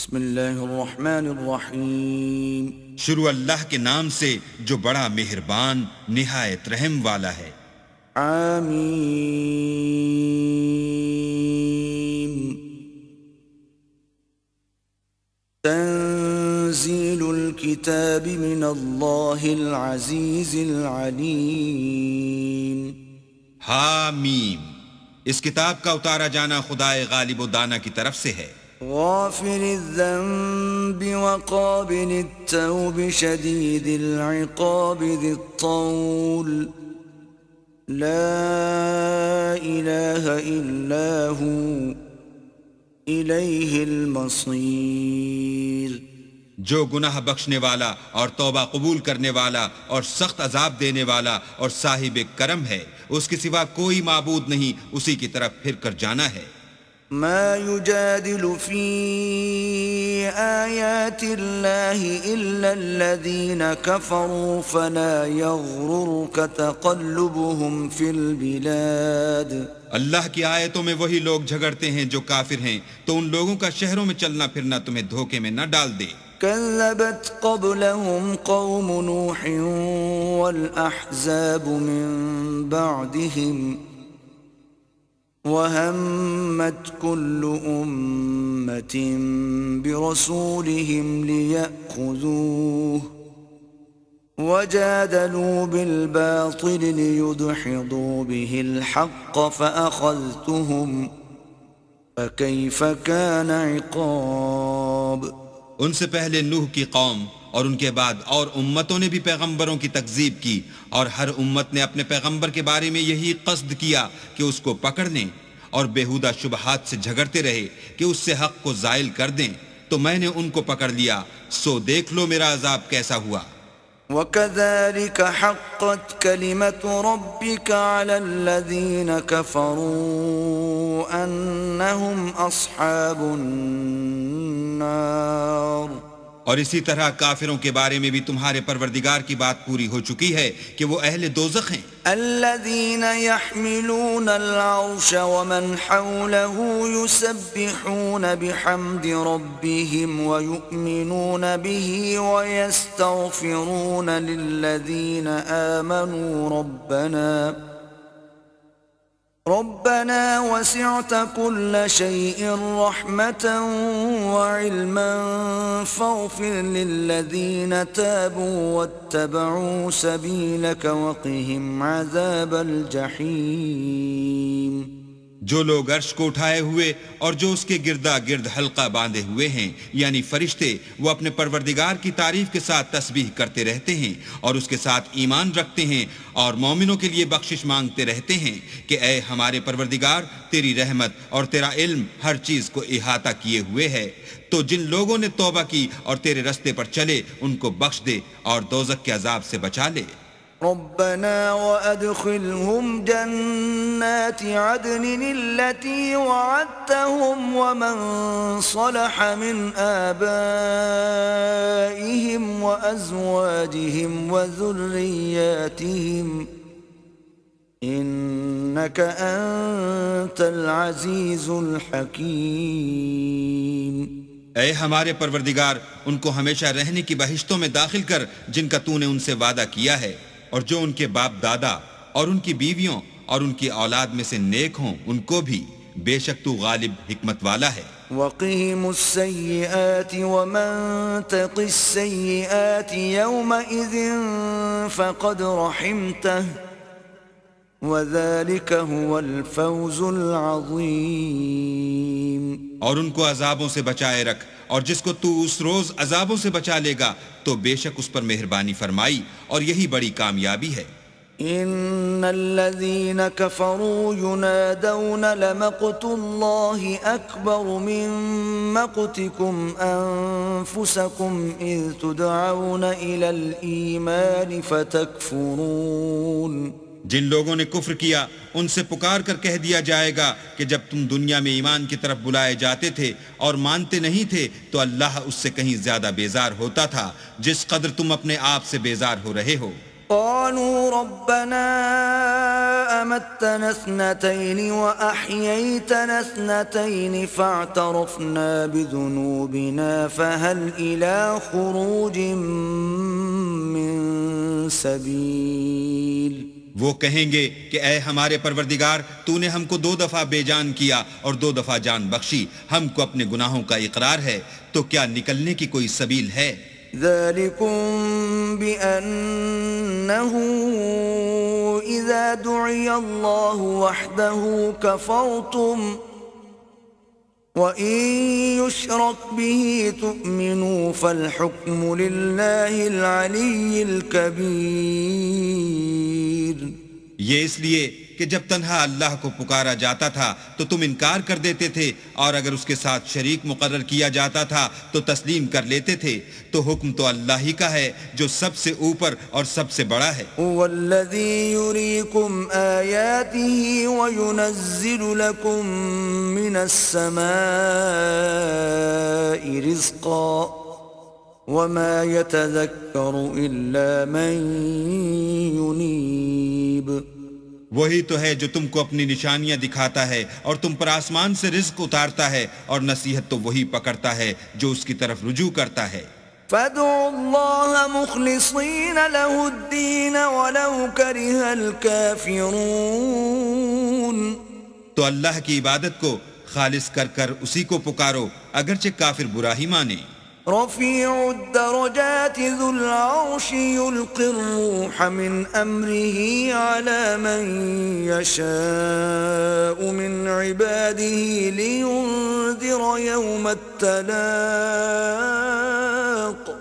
بسم اللہ الرحمن الرحیم شروع اللہ کے نام سے جو بڑا مہربان نہایت رحم والا ہے۔ آمین تنزیل الکتاب من اللہ العزیز العلیم۔ حامیم، اس کتاب کا اتارا جانا خدائے غالب و دانا کی طرف سے ہے۔ غافر الذنب وقابل التوب شدید العقاب ذی الطول لا الہ الا ہو الیہ المصیر۔ جو گناہ بخشنے والا اور توبہ قبول کرنے والا اور سخت عذاب دینے والا اور صاحب کرم ہے، اس کے سوا کوئی معبود نہیں، اسی کی طرف پھر کر جانا ہے۔ ما يجادل في آيات الله إلا الذين كفروا فلا يغررك تقلبهم في البلاد۔ اللہ کی آیتوں میں وہی لوگ جھگڑتے ہیں جو کافر ہیں، تو ان لوگوں کا شہروں میں چلنا پھرنا تمہیں دھوکے میں نہ ڈال دے۔ كذبت قبلهم قوم نوح والأحزاب من بعدهم وَهَمَّتْ كُلُّ أُمَّةٍ بِرَسُولِهِمْ لِيَأْخُذُوهُ وَجَادَلُوا بِالْبَاطِلِ لِيُدْحِضُوا بِهِ الْحَقَّ فَأَخَذْتُهُمْ فَكَيْفَ كَانَ عِقَابِ۔ ان سے پہلے نوح کی قوم اور ان کے بعد اور امتوں نے بھی پیغمبروں کی تکذیب کی، اور ہر امت نے اپنے پیغمبر کے بارے میں یہی قصد کیا کہ اس کو پکڑ لیں، اور بےہودہ شبہات سے جھگڑتے رہے کہ اس سے حق کو زائل کر دیں، تو میں نے ان کو پکڑ لیا، سو دیکھ لو میرا عذاب کیسا ہوا۔ وَكَذَلِكَ حَقَّتْ كَلِمَةُ رَبِّكَ عَلَى الَّذِينَ كَفَرُوا أَنَّهُمْ أَصْحَابُ النَّارِ۔ اور اسی طرح کافروں کے بارے میں بھی تمہارے پروردگار کی بات پوری ہو چکی ہے کہ وہ اہل دوزخ ہیں۔ الذين يحملون العرش ومن حوله يسبحون بحمد ربهم ويؤمنون به ويستغفرون للذين آمنوا ربنا وسعت كل شيء رحمة وعلما فاغفر للذين تابوا واتبعوا سبيلك وقهم عذاب الجحيم۔ جو لوگ عرش کو اٹھائے ہوئے اور جو اس کے گردا گرد حلقہ باندھے ہوئے ہیں، یعنی فرشتے، وہ اپنے پروردگار کی تعریف کے ساتھ تسبیح کرتے رہتے ہیں اور اس کے ساتھ ایمان رکھتے ہیں اور مومنوں کے لیے بخشش مانگتے رہتے ہیں کہ اے ہمارے پروردگار، تیری رحمت اور تیرا علم ہر چیز کو احاطہ کیے ہوئے ہے، تو جن لوگوں نے توبہ کی اور تیرے رستے پر چلے ان کو بخش دے اور دوزخ کے عذاب سے بچا لے۔ ربنا وأدخلهم جنات عدن التي وعدتهم ومن صلح من آبائهم وأزواجهم وذرياتهم إنك أنت العزيز الحكيم۔ اے ہمارے پروردگار، ان کو ہمیشہ رہنے کی بہشتوں میں داخل کر جن کا تو نے ان سے وعدہ کیا ہے، اور جو ان کے باپ دادا اور ان کی بیویوں اور ان کی اولاد میں سے نیک ہوں ان کو بھی، بے شک تو غالب حکمت والا ہے۔ وقهم السيئات ومن تق السيئات يومئذ فقد رحمته وذلك هو الفوز العظيم۔ اور ان کو عذابوں سے بچائے رکھ، اور جس کو تو اس روز عذابوں سے بچا لے گا تو بے شک اس پر مہربانی فرمائی، اور یہی بڑی کامیابی ہے۔ ان الذين كفروا ينادون لمقت الله اكبر من مقتكم انفسكم اذ تدعون الى الايمان فتكفرون۔ جن لوگوں نے کفر کیا ان سے پکار کر کہہ دیا جائے گا کہ جب تم دنیا میں ایمان کی طرف بلائے جاتے تھے اور مانتے نہیں تھے تو اللہ اس سے کہیں زیادہ بیزار ہوتا تھا جس قدر تم اپنے آپ سے بیزار ہو رہے ہو۔ قالوا ربنا أمتنا اثنتين وأحييتنا اثنتين فاعترفنا بذنوبنا فهل إلى خروج من سبيل وہ کہیں گے کہ اے ہمارے پروردگار تو نے ہم کو 2 دفعہ بے جان کیا اور 2 دفعہ جان بخشی، ہم کو اپنے گناہوں کا اقرار ہے، تو کیا نکلنے کی کوئی سبیل ہے؟ ذلكم بأنه إذا دعي الله وحده كفرتم وإن يشرك به تؤمنوا فالحكم لله العلي الكبير. یہ اس لیے کہ جب تنہا اللہ کو پکارا جاتا تھا تو تم انکار کر دیتے تھے، اور اگر اس کے ساتھ شریک مقرر کیا جاتا تھا تو تسلیم کر لیتے تھے، تو حکم تو اللہ ہی کا ہے جو سب سے اوپر اور سب سے بڑا ہے. والذي يريكم آياته وينزل لكم من السماء رزقا وما يتذكر إلا من ينيب. وہی تو ہے جو تم کو اپنی نشانیاں دکھاتا ہے اور تم پر آسمان سے رزق اتارتا ہے، اور نصیحت تو وہی پکڑتا ہے جو اس کی طرف رجوع کرتا ہے. فادعوا الله مخلصين له الدين ولو كره الكافرون. تو اللہ کی عبادت کو خالص کر کر اسی کو پکارو اگرچہ کافر برا ہی مانے. رفيع الدرجات ذو العرش يلقي الروح من أمره على من يشاء من عباده لينذر يوم التلاق.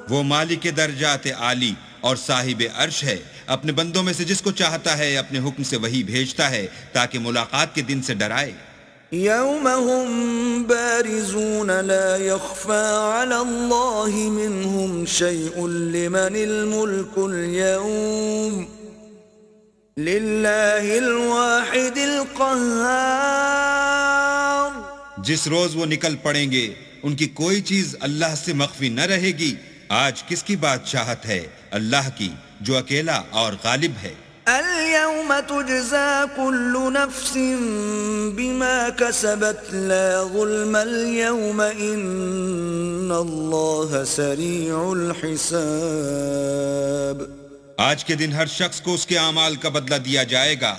وہ مالک درجات عالی اور صاحب عرش ہے، اپنے بندوں میں سے جس کو چاہتا ہے اپنے حکم سے وہی بھیجتا ہے تاکہ ملاقات کے دن سے ڈرائے. يوم هم بارزون لا يخفى على الله منهم شيء لمن الملك اليوم لله الواحد القهار. جس روز وہ نکل پڑیں گے ان کی کوئی چیز اللہ سے مخفی نہ رہے گی. آج کس کی بادشاہت ہے؟ اللہ کی جو اکیلا اور غالب ہے. اليوم تجزى كل نفس بما كسبت لا ظلم اليوم إن الله سريع الحساب. آج کے دن ہر شخص کو اس کے اعمال کا بدلہ دیا جائے گا.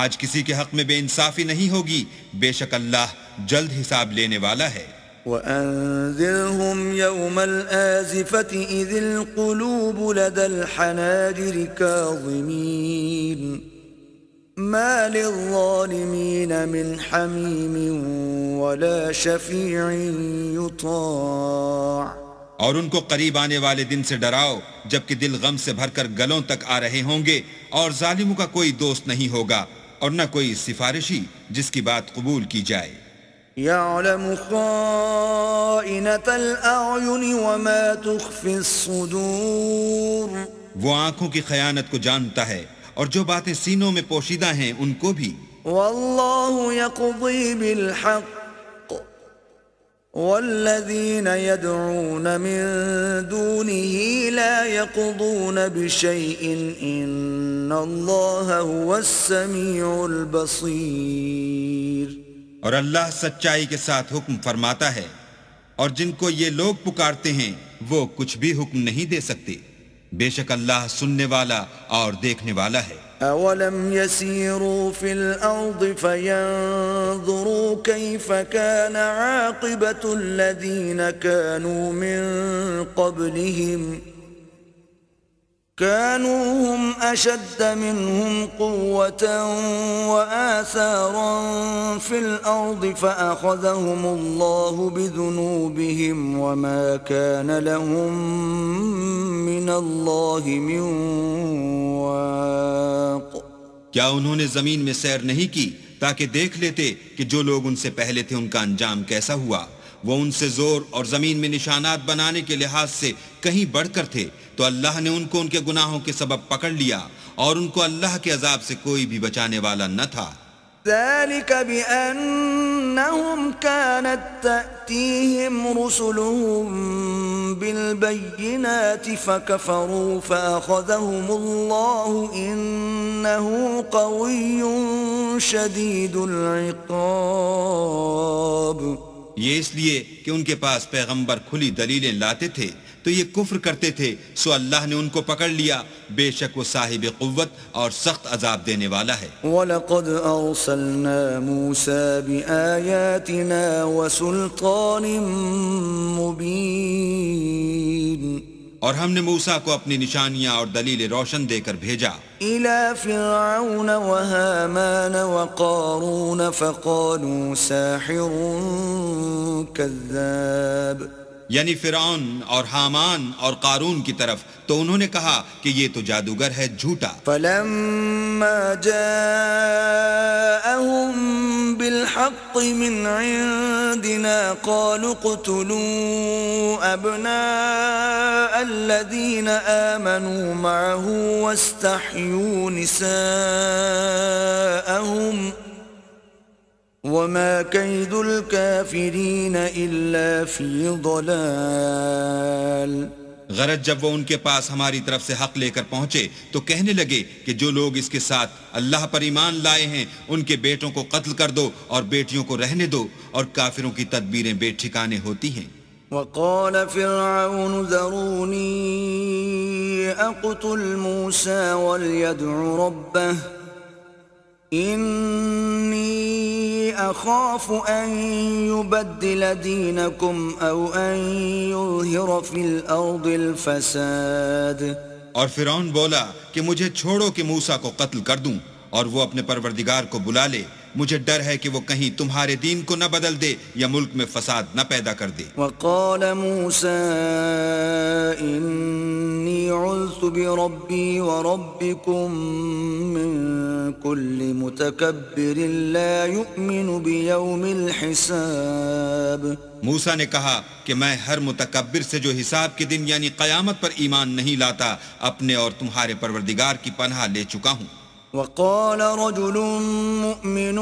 آج کسی کے حق میں بے انصافی نہیں ہوگی، بے شک اللہ جلد حساب لینے والا ہے. وأنذرهم يوم الآزفة إذ القلوب لدى الحناجر كاظمين ما للظالمين من حميم ولا شفيع يطاع. اور ان کو قریب آنے والے دن سے ڈراؤ جبکہ دل غم سے بھر کر گلوں تک آ رہے ہوں گے، اور ظالموں کا کوئی دوست نہیں ہوگا اور نہ کوئی سفارشی جس کی بات قبول کی جائے. يعلم خائنة الأعين وما تخفي الصدور. وہ آنکھوں کی خیانت کو جانتا ہے اور جو باتیں سینوں میں پوشیدہ ہیں ان کو بھی. والله يقضي بالحق والذين يدعون من دونه لا يقضون بشيء إن الله هو السميع البصير. اور اللہ سچائی کے ساتھ حکم فرماتا ہے، اور جن کو یہ لوگ پکارتے ہیں وہ کچھ بھی حکم نہیں دے سکتے، بے شک اللہ سننے والا اور دیکھنے والا ہے. أولم يسيروا في الأرض فينظروا كيف كان عاقبة الذين كانوا من قبلهم كانوا هم أشد منهم قوة وآثارا في الأرض فأخذهم الله بذنوبهم وما كان لهم من الله من واق. کیا انہوں نے زمین میں سیر نہیں کی تاکہ دیکھ لیتے کہ جو لوگ ان سے پہلے تھے ان کا انجام کیسا ہوا؟ وہ ان سے زور اور زمین میں نشانات بنانے کے لحاظ سے کہیں بڑھ کر تھے، تو اللہ نے ان کو ان کے گناہوں کے سبب پکڑ لیا، اور ان کو اللہ کے عذاب سے کوئی بھی بچانے والا نہ تھا. ذلك بأنهم كانت تأتيهم رسلهم بالبينات فكفروا فأخذهم الله إنه قوي شديد العقاب. یہ اس لیے کہ ان کے پاس پیغمبر کھلی دلیلیں لاتے تھے تو یہ کفر کرتے تھے، سو اللہ نے ان کو پکڑ لیا، بے شک وہ صاحب قوت اور سخت عذاب دینے والا ہے. وَلَقَدْ أَرْسَلْنَا مُوسَى بِآيَاتِنَا وَسُلْطَانٍ مُبِينٍ. اور ہم نے موسیٰ کو اپنی نشانیاں اور دلیل روشن دے کر بھیجا إِلَى فِرْعَوْنَ وَهَامَانَ وَقَارُونَ فَقَالُوا سَاحِرٌ كَذَّابٌ. یعنی فرعون اور حامان اور قارون کی طرف، تو انہوں نے کہا کہ یہ تو جادوگر ہے، جھوٹا. فَلَمَّا جَاءَهُم بِالْحَقِّ مِنْ عِنْدِنَا قَالُوا اقْتُلُوا أَبْنَاءَ الَّذِينَ آمَنُوا مَعَهُ وَاسْتَحْيُوا نِسَاءَهُمْ وَمَا كَيْدُ الْكَافِرِينَ إِلَّا فِي ضَلَالٍ. غرض جب وہ ان کے پاس ہماری طرف سے حق لے کر پہنچے تو کہنے لگے کہ جو لوگ اس کے ساتھ اللہ پر ایمان لائے ہیں ان کے بیٹوں کو قتل کر دو اور بیٹیوں کو رہنے دو، اور کافروں کی تدبیریں بے ٹھکانے ہوتی ہیں. وقال فرعون ذروني أقتل موسى وليدع ربه إني أخاف أن يبدل دينكم أو أن يظهر في الأرض الفساد. اور فرعون بولا کہ مجھے چھوڑو کہ موسیٰ کو قتل کر دوں اور وہ اپنے پروردگار کو بلا لے، مجھے ڈر ہے کہ وہ کہیں تمہارے دین کو نہ بدل دے یا ملک میں فساد نہ پیدا کر دے. وقال موسى إني عذت بربي وربكم من كل متكبر لا يؤمن بيوم الحساب. موسیٰ نے کہا کہ میں ہر متکبر سے جو حساب کے دن یعنی قیامت پر ایمان نہیں لاتا اپنے اور تمہارے پروردگار کی پناہ لے چکا ہوں. وقال رجل مؤمن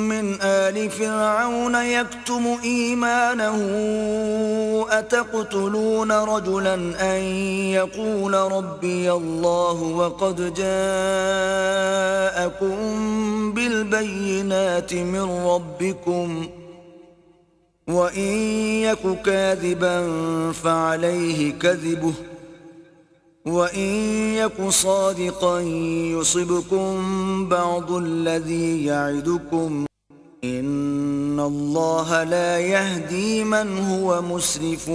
من آل فرعون يكتم إيمانه أتقتلون رجلا أن يقول ربي الله وقد جاءكم بالبينات من ربكم وإن يك كاذبا فعليه كذبه وَإِن يَكُ صَادِقًا يُصِبْكُم بَعْضُ الَّذِي يَعِدُكُمْ إِنَّ اللَّهَ لَا يَهْدِي مَنْ هُوَ مُسْرِفٌ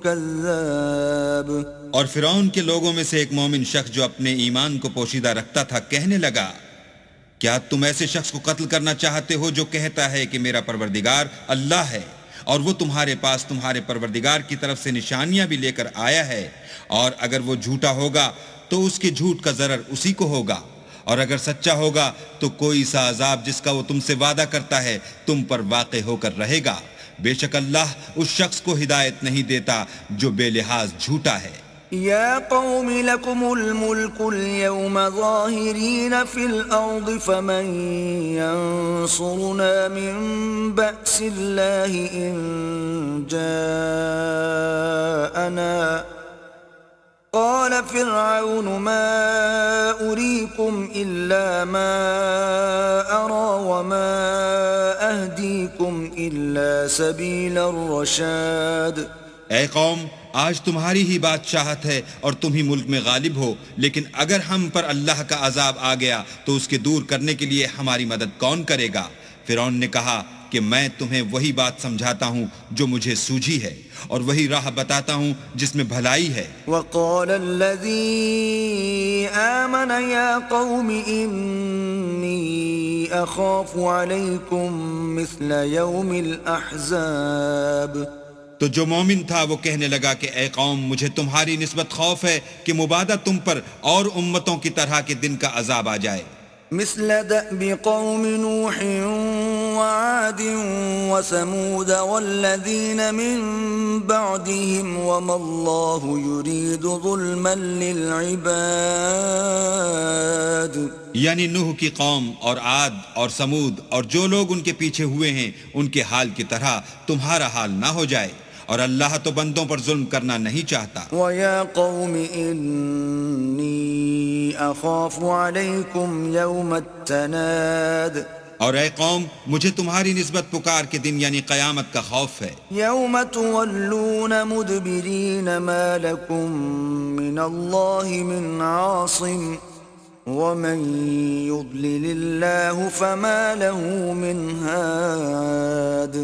كَذَّابٌ. اور فرعون کے لوگوں میں سے ایک مومن شخص جو اپنے ایمان کو پوشیدہ رکھتا تھا کہنے لگا، کیا تم ایسے شخص کو قتل کرنا چاہتے ہو جو کہتا ہے کہ میرا پروردگار اللہ ہے اور وہ تمہارے پاس تمہارے پروردگار کی طرف سے نشانیاں بھی لے کر آیا ہے، اور اگر وہ جھوٹا ہوگا تو اس کے جھوٹ کا ضرر اسی کو ہوگا، اور اگر سچا ہوگا تو کوئی سا عذاب جس کا وہ تم سے وعدہ کرتا ہے تم پر واقع ہو کر رہے گا. بے شک اللہ اس شخص کو ہدایت نہیں دیتا جو بے لحاظ جھوٹا ہے. يا قوم لكم الملك اليوم ظاهرين في الأرض فمن ينصرنا من بأس الله إن جاءنا. قال فرعون ما أريكم إلا ما أرى وما أهديكم إلا سبيل الرشاد. اے قوم، آج تمہاری ہی بادشاہت ہے اور تم ہی ملک میں غالب ہو، لیکن اگر ہم پر اللہ کا عذاب آ گیا تو اس کے دور کرنے کے لیے ہماری مدد کون کرے گا؟ فرعون نے کہا کہ میں تمہیں وہی بات سمجھاتا ہوں جو مجھے سوجھی ہے اور وہی راہ بتاتا ہوں جس میں بھلائی ہے. وقال الذي آمن يا قوم إني أخاف عليكم مثل يوم الأحزاب. تو جو مومن تھا وہ کہنے لگا کہ اے قوم، مجھے تمہاری نسبت خوف ہے کہ مبادہ تم پر اور امتوں کی طرح کے دن کا عذاب آ جائے. مثل دأب قوم نوح وعاد وثمود والذين من بعدهم وما الله يريد ظلما للعباد. یعنی نوح کی قوم اور عاد اور سمود اور جو لوگ ان کے پیچھے ہوئے ہیں ان کے حال کی طرح تمہارا حال نہ ہو جائے، اور اللہ تو بندوں پر ظلم کرنا نہیں چاہتا. وَيَا قَوْمِ إِنِّي أَخَافُ عَلَيْكُمْ يَوْمَ التَّنَادِ. اور اے قوم، مجھے تمہاری نسبت پکار کے دن یعنی قیامت کا خوف ہے. يَوْمَ تُوَلُّونَ مُدْبِرِينَ مَا لَكُمْ مِنَ اللَّهِ مِنْ عَاصِمٍ وَمَنْ يُضْلِلِ اللَّهُ فَمَا لَهُ مِنْ هَادٍ.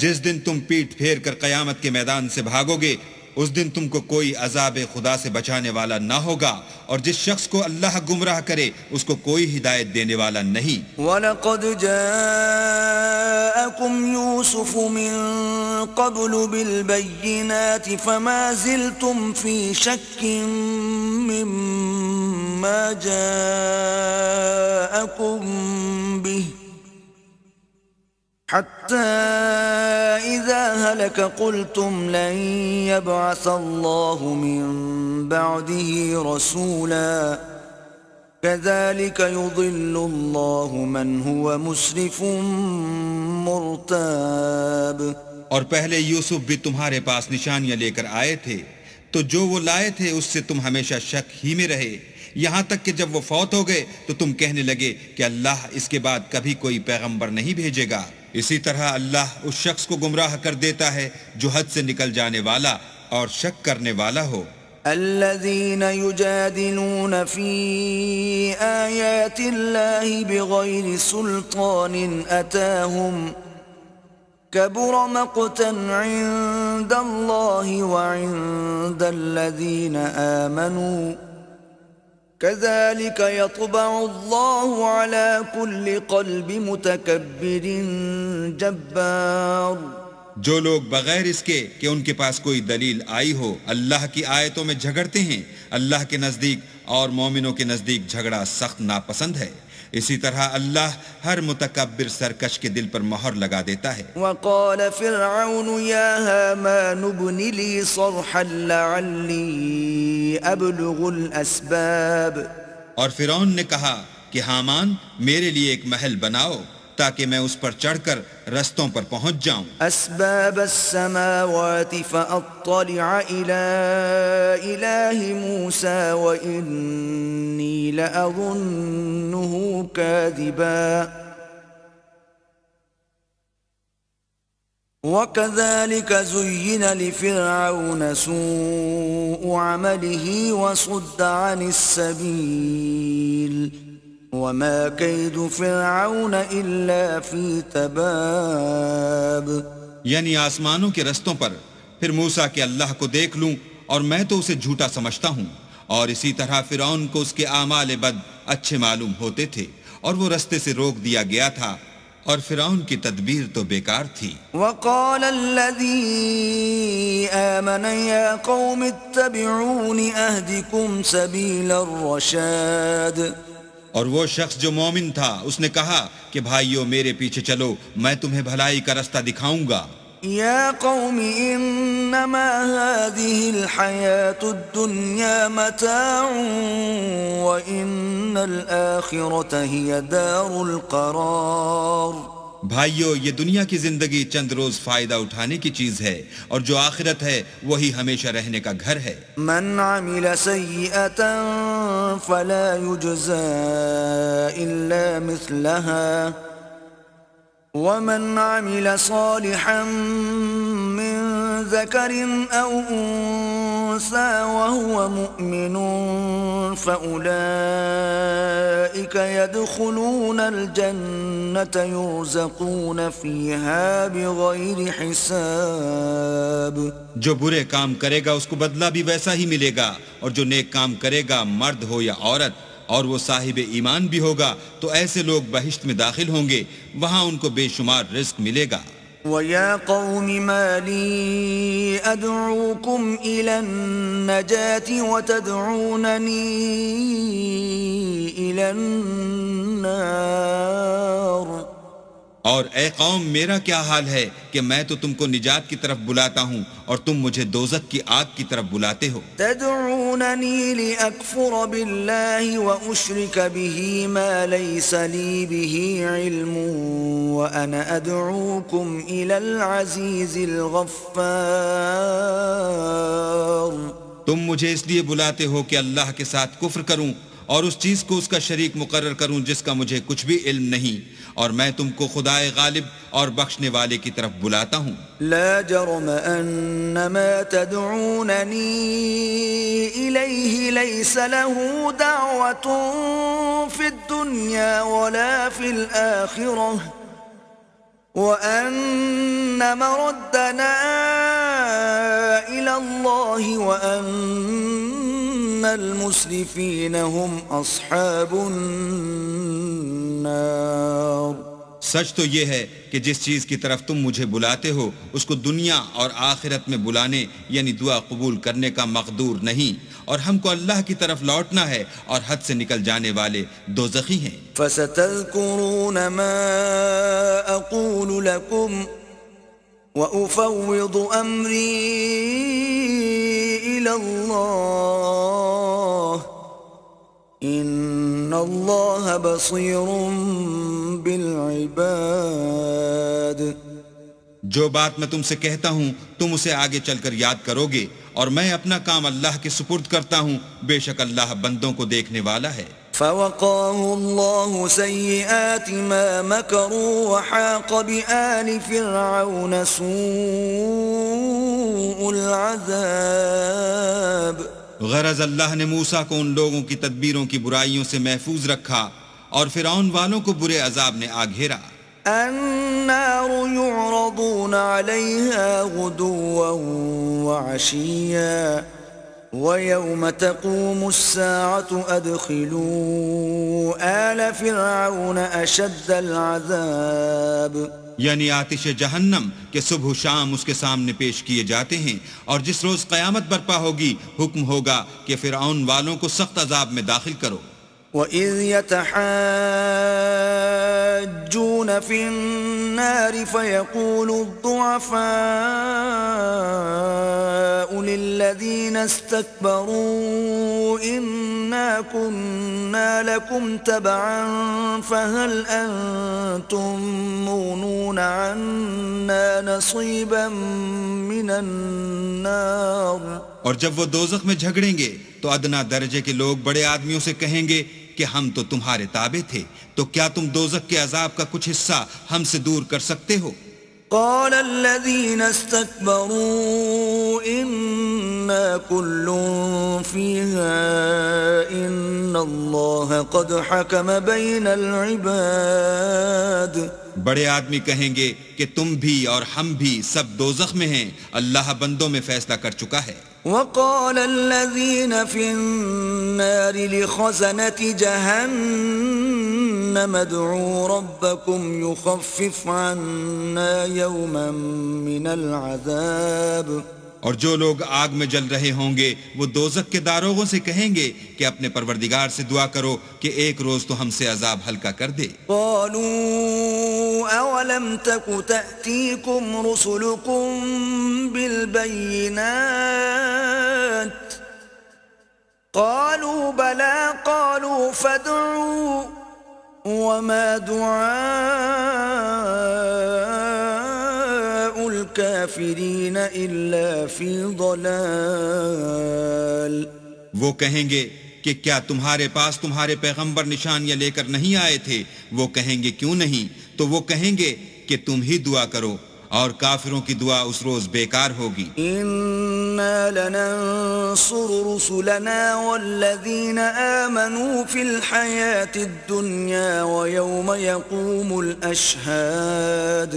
جس دن تم پیٹ پھیر کر قیامت کے میدان سے بھاگو گے، اس دن تم کو کوئی عذاب خدا سے بچانے والا نہ ہوگا، اور جس شخص کو اللہ گمراہ کرے اس کو کوئی ہدایت دینے والا نہیں. وَلَقَدْ جَاءَكُمْ يُوسُفُ مِنْ قَبْلُ بِالْبَيِّنَاتِ فَمَا زِلْتُمْ فِي شَكٍّ مِّمَّا جَاءَكُمْ بِهِ حتى إذا هلك قلتم لن يبعث الله من بعده رسولا كذلك يضل الله من هو مسرف مرتاب. اور پہلے یوسف بھی تمہارے پاس نشانیاں لے کر آئے تھے، تو جو وہ لائے تھے اس سے تم ہمیشہ شک ہی میں رہے، یہاں تک کہ جب وہ فوت ہو گئے تو تم کہنے لگے کہ اللہ اس کے بعد کبھی کوئی پیغمبر نہیں بھیجے گا. اسی طرح اللہ اس شخص کو گمراہ کر دیتا ہے جو حد سے نکل جانے والا اور شک کرنے والا ہو. الذين يجادلون في آيات الله بغير سلطان أتاهم كبر مقتا عند الله وعند الذين آمنوا كذلك يطبع الله على كل قلب متكبر جبار. جو لوگ بغیر اس کے کہ ان کے پاس کوئی دلیل آئی ہو اللہ کی آیتوں میں جھگڑتے ہیں، اللہ کے نزدیک اور مومنوں کے نزدیک جھگڑا سخت ناپسند ہے. اسی طرح اللہ ہر متکبر سرکش کے دل پر مہر لگا دیتا ہے. وقال فرعون يا هامان ابن لي صرحا لعلي أبلغ الأسباب. اور فرعون نے کہا کہ حامان میرے لیے ایک محل بناؤ تاکہ میں اس پر چڑھ کر رستوں پر پہنچ جاؤں. اسباب السماوات فاطلع الى اله موسى واني لاظنه كاذبا وكذلك زين لفرعون سوء عمله وصد عن السبيل وما كيد فرعون الا في تباب. یعنی آسمانوں کے رستوں پر پھر موسیٰ کہ اللہ کو دیکھ لوں اور میں تو اسے جھوٹا سمجھتا ہوں، اور اسی طرح فرعون کو اس کے اعمال بد اچھے معلوم ہوتے تھے اور وہ رستے سے روک دیا گیا تھا، اور فرعون کی تدبیر تو بیکار تھی. وقال الذي آمن يا قوم اتبعون اهدكم سبيل الرشاد. اور وہ شخص جو مومن تھا اس نے کہا کہ بھائیو میرے پیچھے چلو، میں تمہیں بھلائی کا رستہ دکھاؤں گا. يا قوم انما هذه الحياة الدنيا متاع وان الآخرة هي دار القرار. بھائیو یہ دنیا کی زندگی چند روز فائدہ اٹھانے کی چیز ہے، اور جو آخرت ہے وہی ہمیشہ رہنے کا گھر ہے. من عمل سيئة فلا يجزى إلا مثلها ومن عمل صالحا من ذكر أو أنثى وهو مؤمن فأولئك يدخلون الجنة يرزقون فيها بغير حساب. جو برے کام کرے گا اس کو بدلہ بھی ویسا ہی ملے گا، اور جو نیک کام کرے گا مرد ہو یا عورت اور وہ صاحب ایمان بھی ہوگا تو ایسے لوگ بہشت میں داخل ہوں گے، وہاں ان کو بے شمار رزق ملے گا. وَيَا قَوْمِ مَا لِي أَدْعُوكُمْ إِلَى النَّجَاةِ وَتَدْعُونَنِي إِلَى النَّارِ اور اے قوم میرا کیا حال ہے کہ میں تو تم کو نجات کی طرف بلاتا ہوں اور تم مجھے دوزخ کی آگ کی طرف بلاتے ہو. تدعونني لأكفر بالله وأشرك به ما ليس لي به علم وأنا أدعوكم إلى العزيز الغفار. تم مجھے اس لیے بلاتے ہو کہ اللہ کے ساتھ کفر کروں اور اس چیز کو اس کا شریک مقرر کروں جس کا مجھے کچھ بھی علم نہیں، اور میں تم کو خدائے غالب اور بخشنے والے کی طرف بلاتا ہوں. لا جرم ان ما تدعونني اليه ليس له دعوة في الدنيا ولا في الآخرة وان مردنا الى الله وان المسرفين هم اصحاب النار. سچ تو یہ ہے کہ جس چیز کی طرف تم مجھے بلاتے ہو اس کو دنیا اور آخرت میں بلانے یعنی دعا قبول کرنے کا مقدور نہیں، اور ہم کو اللہ کی طرف لوٹنا ہے اور حد سے نکل جانے والے دوزخی ہیں. فستذكرون ما اقول لكم وافوض امری الى اللہ ان اللہ بصیر بالعباد. جو بات میں تم سے کہتا ہوں تم اسے آگے چل کر یاد کرو گے، اور میں اپنا کام اللہ کے سپرد کرتا ہوں، بے شک اللہ بندوں کو دیکھنے والا ہے. فوقاه الله سيئات ما مكروا وحاق بآل فرعون سوء العذاب. غرض اللہ نے موسیٰ کو ان لوگوں کی تدبیروں کی برائیوں سے محفوظ رکھا اور فرعون والوں کو برے عذاب نے آ گھیرا. النار يعرضون عليها غدوا وعشيا ويوم تقوم الساعة أدخلوا آل فرعون أشد العذاب. یعنی آتش جہنم کہ صبح و شام اس کے سامنے پیش کیے جاتے ہیں، اور جس روز قیامت برپا ہوگی حکم ہوگا کہ فرعون والوں کو سخت عذاب میں داخل کرو. وَإِذْ يَتَحَاجُّونَ فِي النَّارِ فَيَقُولُ الضُّعَفَاءُ لِلَّذِينَ اسْتَكْبَرُوا إِنَّا كُنَّا لَكُمْ تَبَعًا فَهَلْ أَنْتُمْ مُغْنُونَ عَنَّا نَصِيبًا مِنَ النَّارِ. اور جب وہ دوزخ میں جھگڑیں گے تو ادنا درجے کے لوگ بڑے آدمیوں سے کہیں گے کہ ہم تو تمہارے تابع تھے، تو کیا تم دوزخ کے عذاب کا کچھ حصہ ہم سے دور کر سکتے ہو؟ قال الذين استكبروا إنا كل فيها إن الله قد حكم بين العباد. بڑے آدمی کہیں گے کہ تم بھی اور ہم بھی سب دوزخ میں ہیں، اللہ بندوں میں فیصلہ کر چکا ہے. وقال الذين في النار لخزنة جهنم ادعوا ربكم يخفف عنا يوما من العذاب. اور جو لوگ آگ میں جل رہے ہوں گے وہ دوزخ کے داروغوں سے کہیں گے کہ اپنے پروردگار سے دعا کرو کہ ایک روز تو ہم سے عذاب ہلکا کر دے. قالوا اولم تك تأتيكم رسلكم بالبينات قالوا بلى قالوا فادعوا وما دعاء الكافرين إلا في ضلال. وہ کہیں گے کہ کیا تمہارے پاس تمہارے پیغمبر نشانیاں لے کر نہیں آئے تھے؟ وہ کہیں گے کیوں نہیں؟ تو وہ کہیں گے کہ تم ہی دعا کرو، اور کافروں کی دعا اس روز بیکار ہوگی. انا لننصر رسلنا والذین آمنوا فی الحیاة الدنیا ویوم یقوم الاشہاد.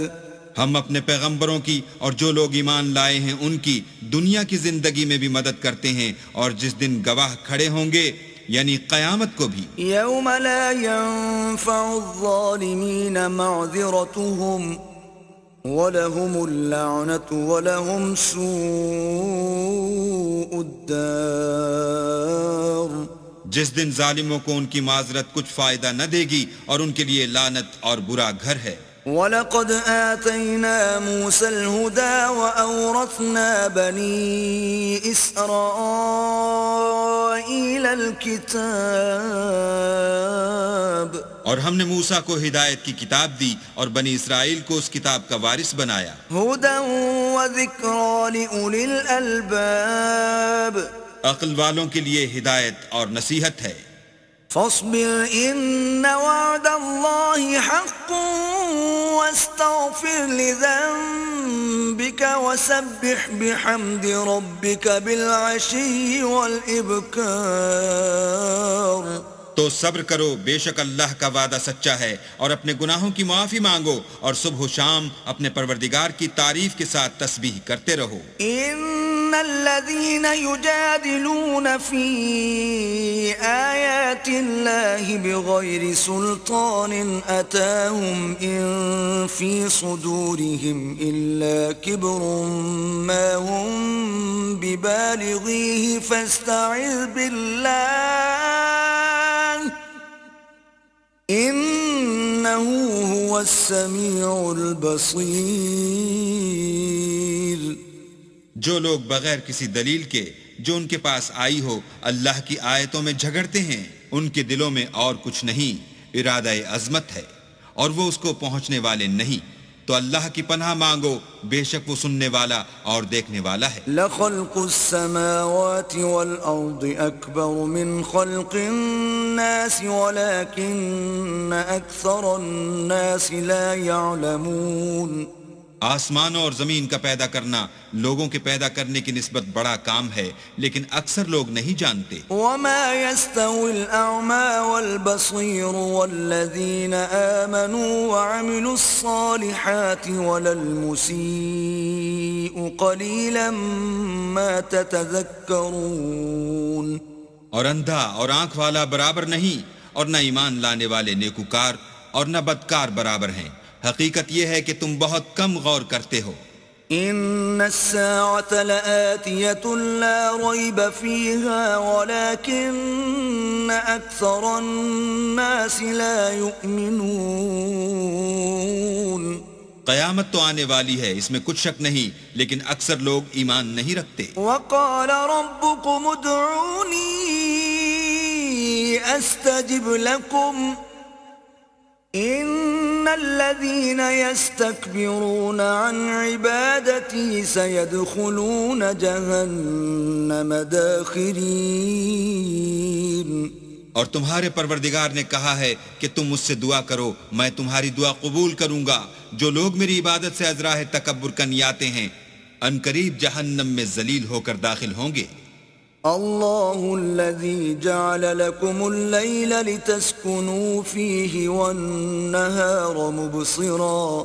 ہم اپنے پیغمبروں کی اور جو لوگ ایمان لائے ہیں ان کی دنیا کی زندگی میں بھی مدد کرتے ہیں، اور جس دن گواہ کھڑے ہوں گے یعنی قیامت کو بھی. یوم لا ينفع الظالمین معذرتهم وَلَهُمُ اللَّعْنَةُ وَلَهُمْ سُوءُ الدَّارِ جس دن ظالموں کو ان کی معذرت کچھ فائدہ نہ دے گی اور ان کے لیے لعنت اور برا گھر ہے۔ وَلَقَدْ آتَيْنَا مُوسَى الْهُدَى وَأَوْرَثْنَا بَنِي إِسْرَائِيلَ الْكِتَابَ اور ہم نے موسیٰ کو ہدایت کی کتاب دی اور بنی اسرائیل کو اس کتاب کا وارث بنایا۔ هُدًى وَذِكْرَى لِأُولِي الْأَلْبَابِ عقل والوں کے لیے ہدایت اور نصیحت ہے۔ فاصبر إن وعد الله حق واستغفر لذنبك وسبح بحمد ربك بالعشي والإبكار تو صبر کرو، بے شک اللہ کا وعدہ سچا ہے، اور اپنے گناہوں کی معافی مانگو اور صبح و شام اپنے پروردگار کی تعریف کے ساتھ تسبیح کرتے رہو۔ إن الذين يجادلون في آيات الله بغير سلطان أتاهم إن في صدورهم إلا كبر ما هم ببالغيه فاستعذ بالله إنه هو السميع البصير۔ جو لوگ بغیر کسی دلیل کے جو ان کے پاس آئی ہو اللہ کی آیتوں میں جھگڑتے ہیں، ان کے دلوں میں اور کچھ نہیں، ارادہ عظمت ہے اور وہ اس کو پہنچنے والے نہیں، تو اللہ کی پناہ مانگو، بے شک وہ سننے والا اور دیکھنے والا ہے۔ لخلق السماوات والأرض أكبر من خلق الناس ولكن أكثر الناس لا يعلمون۔ آسمانوں اور زمین کا پیدا کرنا لوگوں کے پیدا کرنے کی نسبت بڑا کام ہے، لیکن اکثر لوگ نہیں جانتے۔ وما يستوي الأعمى والبصير والذين آمنوا وعملوا الصالحات ولا المسيء قليلا ما تتذكرون۔ اور اندھا اور آنکھ والا برابر نہیں، اور نہ ایمان لانے والے نیکوکار اور نہ بدکار برابر ہیں۔ حقیقت یہ ہے کہ تم بہت کم غور کرتے ہو۔ ان الساعة لآتية لا ريب فيها ولكن أكثر الناس لا يؤمنون۔ قیامت تو آنے والی ہے، اس میں کچھ شک نہیں، لیکن اکثر لوگ ایمان نہیں رکھتے۔ وقال ربكم ادعوني استجب لكم ان الذين يستكبرون عن عبادتي سيدخلون جهنم داخرين۔ اور تمہارے پروردگار نے کہا ہے کہ تم مجھ سے دعا کرو، میں تمہاری دعا قبول کروں گا۔ جو لوگ میری عبادت سے ازراہ تکبر کنیاتے ہیں، ان قریب جہنم میں ذلیل ہو کر داخل ہوں گے۔ الله الذي جعل لكم الليل لتسكنوا فيه والنهار مبصرا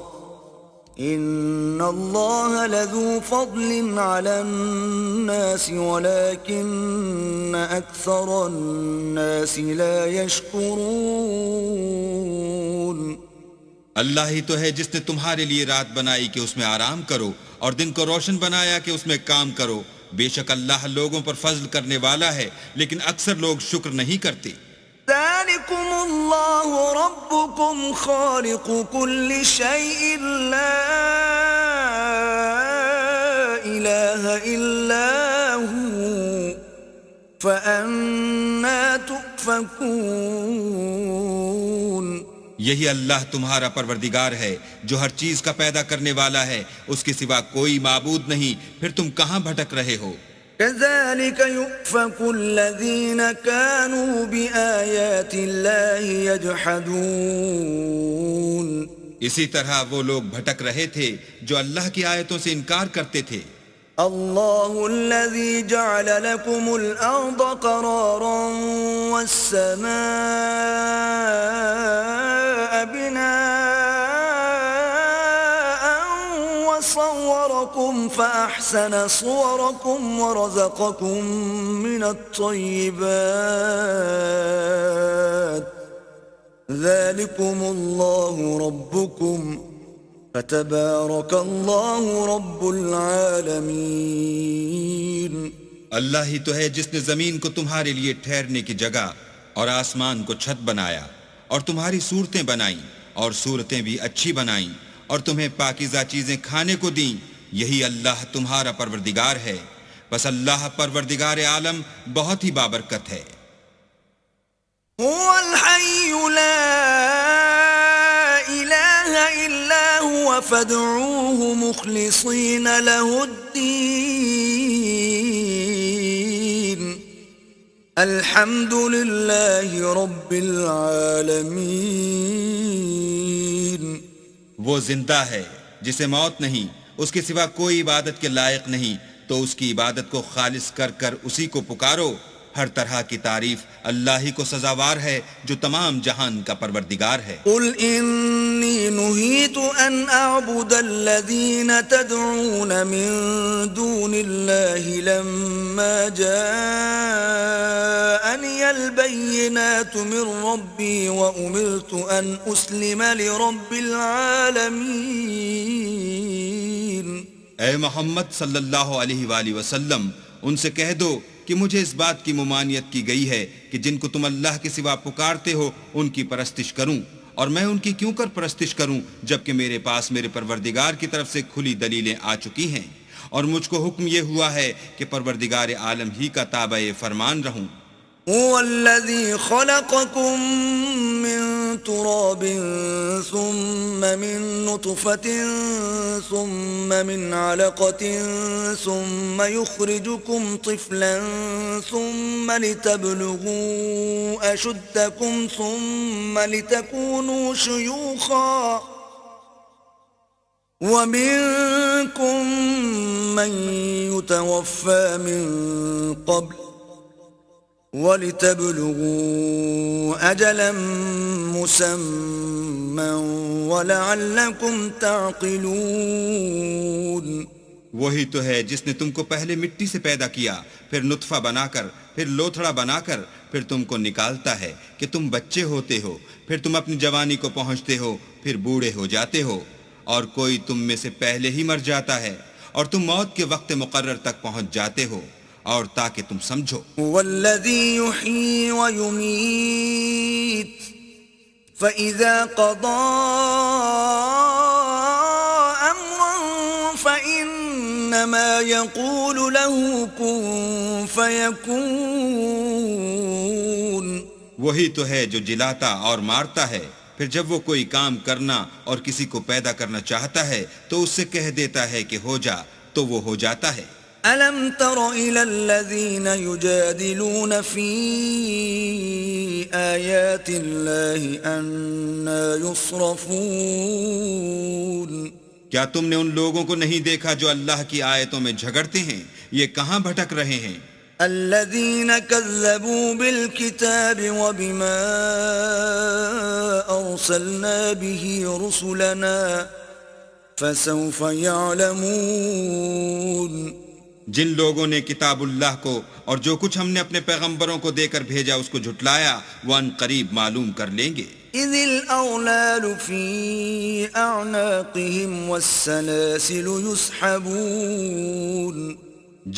إن الله لذو فضل على الناس ولكن أكثر الناس لا يشكرون۔ اللہ ہی تو ہے جس نے تمہارے لیے رات بنائی کہ اس میں آرام کرو، اور دن کو روشن بنایا کہ اس میں کام کرو۔ بے شک اللہ لوگوں پر فضل کرنے والا ہے، لیکن اکثر لوگ شکر نہیں کرتے۔ ذلكم الله ربكم خالق كل شيء لا إله إلا هو فأنا تؤفكون۔ یہی اللہ تمہارا پروردگار ہے جو ہر چیز کا پیدا کرنے والا ہے، اس کے سوا کوئی معبود نہیں، پھر تم کہاں بھٹک رہے ہو؟ كذلك يؤفك الذين كانوا بآيات الله يجحدون۔ اسی طرح وہ لوگ بھٹک رہے تھے جو اللہ کی آیتوں سے انکار کرتے تھے۔ الله الذي جعل لكم الأرض قرارا والسماء بناء وصوركم فأحسن صوركم ورزقكم من الطيبات ذلكم الله ربكم فتبارك الله رب العالمين. اللہ ہی تو ہے جس نے زمین کو تمہارے لیے ٹھہرنے کی جگہ اور آسمان کو چھت بنایا اور تمہاری صورتیں بنائیں اور صورتیں بھی اچھی بنائیں اور تمہیں پاکیزہ چیزیں کھانے کو دیں. یہی اللہ تمہارا پروردگار ہے. بس اللہ پروردگار عالم بہت ہی بابرکت ہے. هو الحي لا إله إلا هو فادعوه مخلصين له الدين الحمد لله رب العالمين. وہ زندہ ہے جسے موت نہیں، اس کے سوا کوئی عبادت کے لائق نہیں، تو اس کی عبادت کو خالص کر کر اسی کو پکارو. ہر طرح کی تعریف اللہ ہی کو سزاوار ہے جو تمام جہان کا پروردگار ہے. قل إني نهيت أن أعبد الذين تدعون من دون الله لما جاءني البينات من ربي وأمرت أن أسلم لرب العالمين. اے محمد صلی اللہ علیہ وآلہ وسلم، ان سے کہہ دو کہ مجھے اس بات کی ممانعت کی گئی ہے کہ جن کو تم اللہ کے سوا پکارتے ہو ان کی پرستش کروں، اور میں ان کی کیوں کر پرستش کروں جبکہ میرے پاس میرے پروردگار کی طرف سے کھلی دلیلیں آ چکی ہیں، اور مجھ کو حکم یہ ہوا ہے کہ پروردگار عالم ہی کا تابع فرمان رہوں. هو الذي خلقكم من تراب ثم من نطفة ثم من علقة ثم يخرجكم طفلا ثم لتبلغوا أشدكم ثم لتكونوا شيوخا ومنكم من يتوفى من قبل وَلِتَبْلُغُوا أَجَلًا مُّسَمًّى وَلَعَلَّكُمْ تَعْقِلُونَ. وہی تو ہے جس نے تم کو پہلے مٹی سے پیدا کیا، پھر نطفہ بنا کر، پھر لوتھڑا بنا کر، پھر تم کو نکالتا ہے کہ تم بچے ہوتے ہو، پھر تم اپنی جوانی کو پہنچتے ہو، پھر بوڑھے ہو جاتے ہو، اور کوئی تم میں سے پہلے ہی مر جاتا ہے، اور تم موت کے وقت مقرر تک پہنچ جاتے ہو، اور تاکہ تم سمجھو. والذی یحیی ویمیت فإذا قضى أمرا فإنما يقول له كن فيكون. وہی تو ہے جو جلاتا اور مارتا ہے، پھر جب وہ کوئی کام کرنا اور کسی کو پیدا کرنا چاہتا ہے تو اس سے کہہ دیتا ہے کہ ہو جا، تو وہ ہو جاتا ہے. أَلَمْ تَرَ إِلَى الَّذِينَ يُجَادِلُونَ فِي آيَاتِ اللَّهِ أَنَّى يُصْرَفُونَ. کیا تم نے ان لوگوں کو نہیں دیکھا جو اللہ کی آیتوں میں جھگڑتے ہیں؟ یہ کہاں بھٹک رہے ہیں؟ الَّذِينَ كَذَّبُوا بِالْكِتَابِ وَبِمَا أَرْسَلْنَا بِهِ رُسُلَنَا فَسَوْفَ يَعْلَمُونَ. جن لوگوں نے کتاب اللہ کو اور جو کچھ ہم نے اپنے پیغمبروں کو دے کر بھیجا اس کو جھٹلایا، وہ ان قریب معلوم کر لیں گے. إِذِ الْأَغْلَالُ فِي أَعْنَاقِهِمْ وَالسَّلَاسِلُ يُسْحَبُونَ.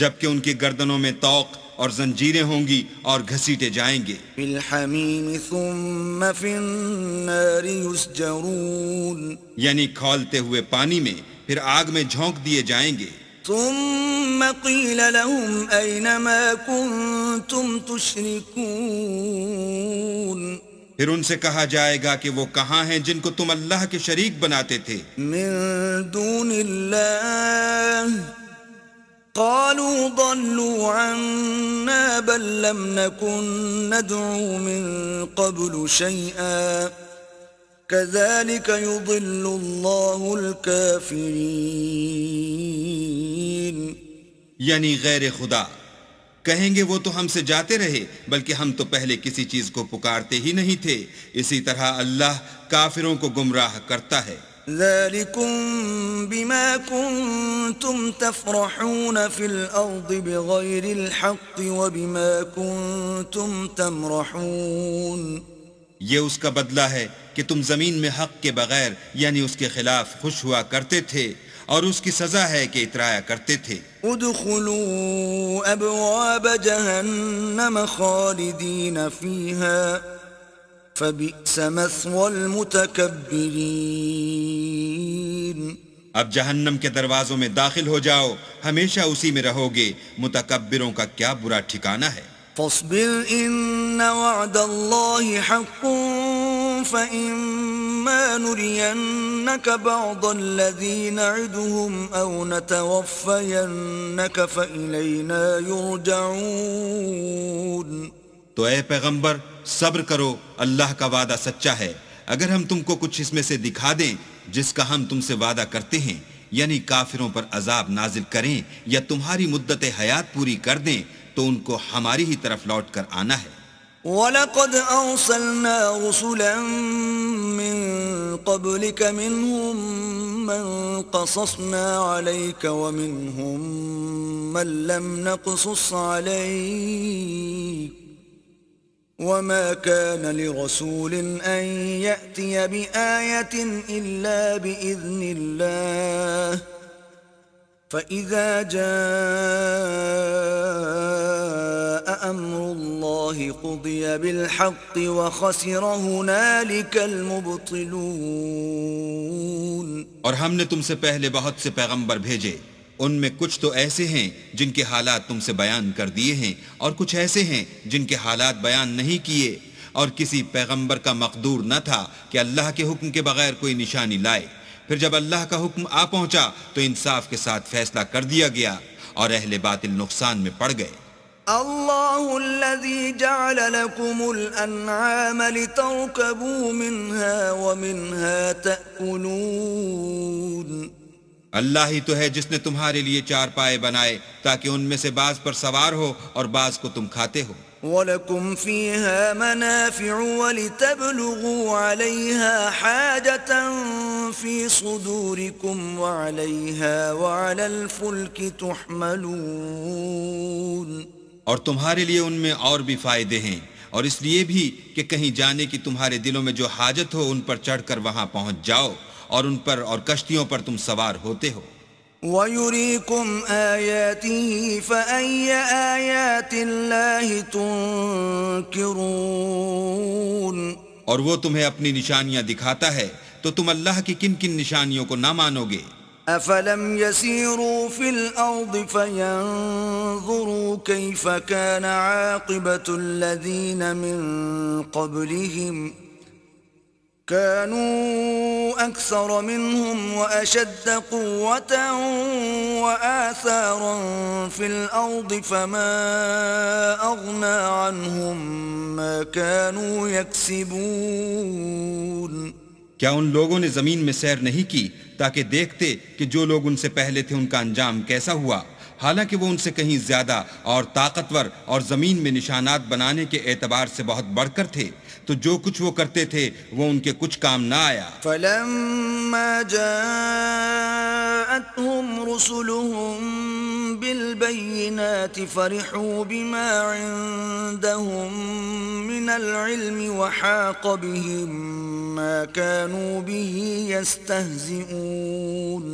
جبکہ ان کی گردنوں میں طوق اور زنجیریں ہوں گی اور گھسیٹے جائیں گے. فِي الْحَمِيمِ ثُمَّ فِي النَّارِ يُسْجَرُونَ. یعنی کھولتے ہوئے پانی میں، پھر آگ میں جھونک دیے جائیں گے. ثم قيل لهم أين ما كنتم تشركون. پھر ان سے کہا جائے گا کہ وہ کہاں ہیں جن کو تم اللہ کے شریک بناتے تھے من دون الله قالوا ضلوا عنا بل لم نكن ندعو من قبل شيئا كذلك يضل الله الكافرين. یعنی غیر خدا کہیں گے وہ تو ہم سے جاتے رہے بلکہ ہم تو پہلے کسی چیز کو پکارتے ہی نہیں تھے. اسی طرح اللہ کافروں کو گمراہ کرتا ہے. ذلكم بما كنتم تفرحون في الأرض بغير الحق وبما كنتم تمرحون. یہ اس کا بدلہ ہے کہ تم زمین میں حق کے بغیر یعنی اس کے خلاف خوش ہوا کرتے تھے، اور اس کی سزا ہے کہ اترایا کرتے تھے۔ ادخلوا ابواب جہنم خالدین فیہا فبئس مثوى المتکبرین۔ اب جہنم کے دروازوں میں داخل ہو جاؤ، ہمیشہ اسی میں رہو گے، متکبروں کا کیا برا ٹھکانہ ہے۔ فاصبر ان وعد اللہ حق فإما نرينك بعض الذي نعدهم أو نتوفينك فإلينا يرجعون۔ تو اے پیغمبر صبر کرو، اللہ کا وعدہ سچا ہے، اگر ہم تم کو کچھ اس میں سے دکھا دیں جس کا ہم تم سے وعدہ کرتے ہیں، یعنی کافروں پر عذاب نازل کریں یا تمہاری مدت حیات پوری کر دیں، تو ان کو ہماری ہی طرف لوٹ کر آنا ہے۔ وَلَقَدْ أَرْسَلْنَا رُسُلًا مِّن قَبْلِكَ مِنْهُمْ مَنْ قَصَصْنَا عَلَيْكَ وَمِنْهُمْ مَنْ لَمْ نَقْصُصْ عَلَيْكَ وَمَا كَانَ لِرَسُولٍ أَنْ يَأْتِيَ بِآيَةٍ إِلَّا بِإِذْنِ اللَّهِ فَإِذَا جَاءَ أَمْرُ اللَّهِ قُضِيَ بِالْحَقِّ وَخَسِرَ هُنَالِكَ الْمُبْطِلُونَ۔ اور ہم نے تم سے پہلے بہت سے پیغمبر بھیجے، ان میں کچھ تو ایسے ہیں جن کے حالات تم سے بیان کر دیے ہیں، اور کچھ ایسے ہیں جن کے حالات بیان نہیں کیے، اور کسی پیغمبر کا مقدور نہ تھا کہ اللہ کے حکم کے بغیر کوئی نشانی لائے۔ پھر جب اللہ کا حکم آ پہنچا تو انصاف کے ساتھ فیصلہ کر دیا گیا، اور اہل باطل نقصان میں پڑ گئے۔ اللہ الذي جعل لكم الانعام لتركبوا منها ومنها تأكلون۔ اللہ ہی تو ہے جس نے تمہارے لیے چار پائے بنائے تاکہ ان میں سے بعض پر سوار ہو اور بعض کو تم کھاتے ہو۔ وَلَكُمْ فِيهَا مَنَافِعُ وَلِتَبْلُغُوا عَلَيْهَا حَاجَةً فِي صُدُورِكُمْ وَعَلَيْهَا وَعَلَى الْفُلْكِ تُحْمَلُونَ۔ اور تمہارے لیے ان میں اور بھی فائدے ہیں، اور اس لیے بھی کہ کہیں جانے کی تمہارے دلوں میں جو حاجت ہو ان پر چڑھ کر وہاں پہنچ جاؤ، اور ان پر اور کشتیوں پر تم سوار ہوتے ہو۔ وَيُرِيكُمْ آيَاتِهِ فَأَيَّ آيَاتِ اللَّهِ تُنْكِرُونَ۔ اور وہ تمہیں اپنی نشانیاں دکھاتا ہے تو تم اللہ کی کن کن نشانیوں کو نہ مانو گے؟ أَفَلَمْ يَسِيرُوا فِي الْأَرْضِ فَيَنْظُرُوا كَيْفَ كَانَ عَاقِبَةُ الَّذِينَ مِنْ قَبْلِهِمْ كانوا أكثر منهم وأشد قوة وآثارا في الأرض فما أغنى عنهم ما كانوا يكسبون۔ کیا ان لوگوں نے زمین میں سیر نہیں کی تاکہ دیکھتے کہ جو لوگ ان سے پہلے تھے ان کا انجام کیسا ہوا، حالانکہ وہ ان سے کہیں زیادہ اور طاقتور اور زمین میں نشانات بنانے کے اعتبار سے بہت بڑھ کر تھے، تو جو کچھ وہ کرتے تھے وہ ان کے کچھ کام نہ آیا۔ فَلَمَّا جَاءَتْهُمْ رُسُلُهُم بِالْبَيِّنَاتِ فَرِحُوا بِمَا عِندَهُم مِّنَ الْعِلْمِ وَحَاقَ بِهِم مَّا كَانُوا بِهِ يَسْتَهْزِئُونَ۔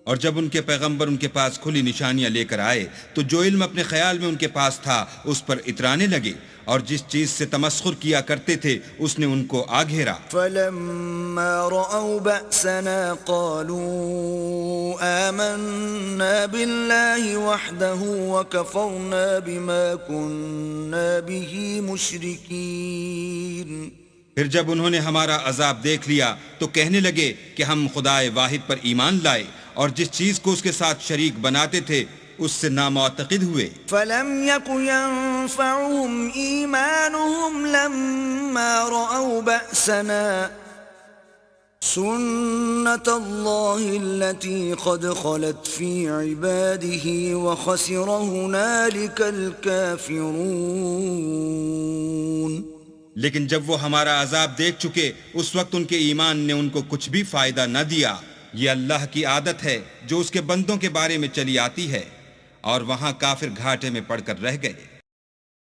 اور جب ان کے پیغمبر ان کے پاس کھلی نشانیاں لے کر آئے تو جو علم اپنے خیال میں ان کے پاس تھا اس پر اترانے لگے، اور جس چیز سے تمسخر کیا کرتے تھے اس نے ان کو آ گھیرا۔ فَلَمَّا رَأَوْا بَأْسَنَا قَالُوا آمَنَّا بِاللَّهِ وَحْدَهُ وَكَفَرْنَا بِمَا كُنَّا بِهِ مُشْرِكِينَ۔ پھر جب انہوں نے ہمارا عذاب دیکھ لیا تو کہنے لگے کہ ہم خدائے واحد پر ایمان لائے اور جس چیز کو اس کے ساتھ شریک بناتے تھے اس سے نامعتقد ہوئے۔ فَلَمْ يَكُ يَنفَعُهُمْ إِيمَانُهُمْ لَمَّا رَأَوْا بَأْسَنَا سُنَّةَ اللَّهِ الَّتِي قَدْ خَلَتْ فِي عِبَادِهِ وَخَسِرَ هُنَالِكَ الْكَافِرُونَ۔ لیکن جب وہ ہمارا عذاب دیکھ چکے اس وقت ان کے ایمان نے ان کو کچھ بھی فائدہ نہ دیا۔ یہ اللہ کی عادت ہے جو اس کے بندوں کے بارے میں چلی آتی ہے، اور وہاں کافر گھاٹے میں پڑ کر رہ گئے۔